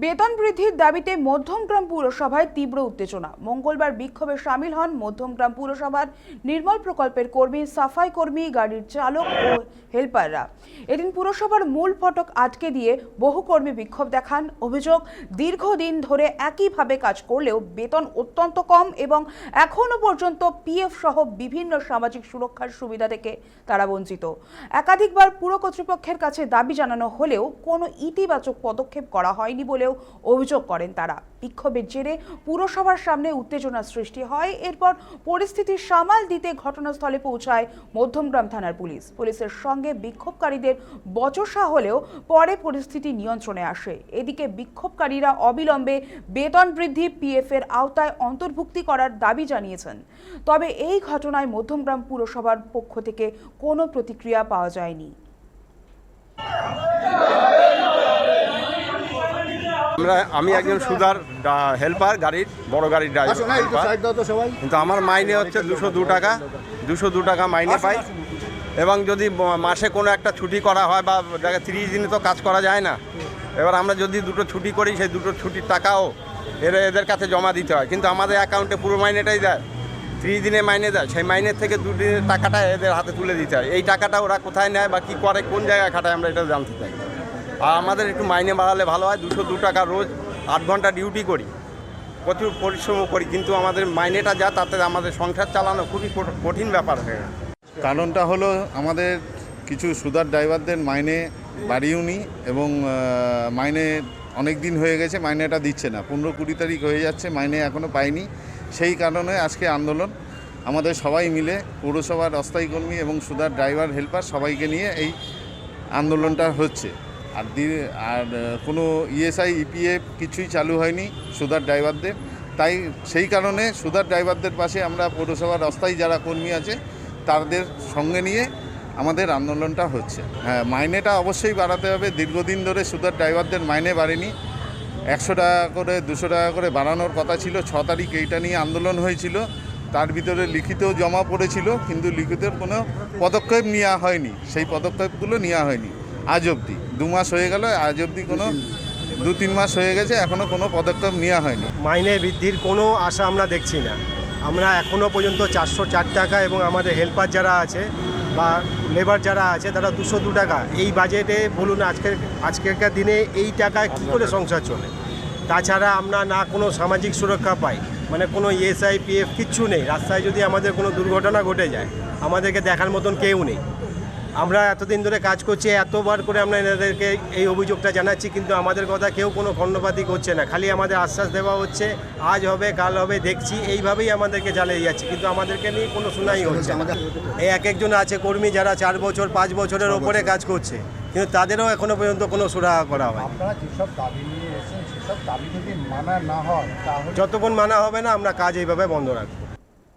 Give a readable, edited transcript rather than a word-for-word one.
বেতন বৃদ্ধির দাবিতে মধ্যমগ্রাম পুরসভায় তীব্র উত্তেজনা। মঙ্গলবার বিক্ষোভে সামিল হন মধ্যমগ্রাম পুরসভার নির্মল প্রকল্পের কর্মী, সাফাই কর্মী, গাড়ির চালক ও হেল্পাররা। এদিন পুরসভার মূল ফটক আটকে দিয়ে বহু কর্মী বিক্ষোভ দেখান। অভিযোগ, দীর্ঘদিন ধরে একইভাবে কাজ করলেও বেতন অত্যন্ত কম এবং এখনো পর্যন্ত পিএফ সহ বিভিন্ন সামাজিক সুরক্ষার সুবিধা থেকে তারা বঞ্চিত। একাধিকবার পুর কর্তৃপক্ষের কাছে দাবি জানানো হলেও কোনো ইতিবাচক পদক্ষেপ করা হয়নি বলেও অভিযোগ করেন তারা। বিক্ষোভের জেরে পুরসভার সামনে উত্তেজনার সৃষ্টি হয়। এরপর পরিস্থিতি সামাল দিতে ঘটনাস্থলে পৌঁছায় মধ্যমগ্রাম থানার পুলিশ। পুলিশের সঙ্গে বিক্ষোভকারীদের বচসা হলেও পরে পরিস্থিতি নিয়ন্ত্রণে আসে। এদিকে বিক্ষোভকারীরা অবিলম্বে বেতন বৃদ্ধি পিএফ এর আওতায় অন্তর্ভুক্তি করার দাবি জানিয়েছেন। তবে এই ঘটনায় মধ্যমগ্রাম পুরসভার পক্ষ থেকে কোনো প্রতিক্রিয়া পাওয়া যায়নি। আমি একজন সুদার হেল্পার, গাড়ির বড় গাড়ির ড্রাইভার। কিন্তু আমার মাইনে হচ্ছে 202 টাকা। 202 টাকা মাইনে পাই এবং যদি মাসে কোনো একটা ছুটি করা হয় বা 30 দিনে তো কাজ করা যায় না। এবার আমরা যদি দুটো ছুটি করি, সেই দুটো ছুটির টাকাও এদের কাছে জমা দিতে হয়, কিন্তু আমাদের অ্যাকাউন্টে পুরো মাইনেটাই দেয়। 30 দিনে মাইনে দেয়, সেই মাইনের থেকে 2 দিনের টাকাটা এদের হাতে তুলে দিতে হয়। এই টাকাটা ওরা কোথায় নেয় বা কী করে, কোন জায়গায় খাটায়, আমরা এটা জানতে চাই। আর আমাদের একটু মাইনে বাড়ালে ভালো হয়। 202 টাকা রোজ 8 ঘন্টা ডিউটি করি, প্রচুর পরিশ্রম করি, কিন্তু আমাদের মাইনেটা যা, তাতে আমাদের সংসার চালানো খুবই কঠিন ব্যাপার হয়ে গেছে। কারণটা হলো আমাদের কিছু সুদার ড্রাইভারদের মাইনে বাড়িয়েওনি এবং মাইনে অনেক দিন হয়ে গেছে, মাইনেটা দিচ্ছে না। 15-20 তারিখ হয়ে যাচ্ছে, মাইনে এখনও পাইনি। সেই কারণে আজকে আন্দোলন। আমাদের সবাই মিলে পৌরসভার অস্থায়ী কর্মী এবং সুদার ড্রাইভার হেল্পার সবাইকে নিয়ে এই আন্দোলনটা হচ্ছে। আর কোনো ইএসআই ইপিএফ কিছুই চালু হয়নি সুদার ড্রাইভারদের। তাই সেই কারণে সুদার ড্রাইভারদের পাশে আমরা পৌরসভার অস্থায়ী যারা কর্মী আছে তাদের সঙ্গে নিয়ে আমাদের আন্দোলনটা হচ্ছে। হ্যাঁ, মাইনেটা অবশ্যই বাড়াতে হবে। দীর্ঘদিন ধরে সুদার ড্রাইভারদের মাইনে বাড়েনি। 100 টাকা করে 200 টাকা করে বাড়ানোর কথা ছিল। 6 তারিখ এইটা নিয়ে আন্দোলন হয়েছিল। তার ভিতরে লিখিতও জমা পড়েছিল, কিন্তু লিখিতের কোনো পদক্ষেপ নেওয়া হয়নি। সেই পদক্ষেপগুলো নেওয়া হয়নি আজ অবধি। 2 মাস হয়ে গেল, আজ অবধি কোনো 2-3 মাস হয়ে গেছে, এখনও কোনো পদক্ষেপ নেওয়া হয়নি। মাইনে বৃদ্ধির কোনো আশা আমরা দেখছি না। আমরা এখনও পর্যন্ত 404 টাকা এবং আমাদের হেল্পার যারা আছে বা লেবার যারা আছে তারা 202 টাকা। এই বাজেটে বলুন আজকেরকার দিনে এই টাকায় কী করে সংসার চলে? তাছাড়া আমরা না কোনো সামাজিক সুরক্ষা পাই, মানে কোনো ইএসআই পিএফ কিচ্ছু নেই। রাস্তায় যদি আমাদের কোনো দুর্ঘটনা ঘটে যায়, আমাদেরকে দেখার মতন কেউ নেই। আমরা এতদিন ধরে কাজ করছি, এতবার করে আমরা এনাদেরকে এই অভিযোগটা জানাচ্ছি, কিন্তু আমাদের কথা কেউ কোনো কর্ণপাতই করছে না। খালি আমাদের আশ্বাস দেওয়া হচ্ছে আজ হবে কাল হবে দেখছি, এইভাবেই আমাদেরকে জ্বালিয়ে যাচ্ছে, কিন্তু আমাদেরকে নিয়ে কোনো শুনাই হচ্ছে না। এই একজন আছে কর্মী যারা 4 বছর 5 বছরের ওপরে কাজ করছে, কিন্তু তাদেরও এখনো পর্যন্ত কোনো সুরাহা করা হয়। আপনারা যেসব দাবি নিয়ে এসেছেন সেসব দাবি যদি মানা না হয় তাহলে যতক্ষণ মানা হবে না আমরা কাজ এইভাবে বন্ধ রাখবো।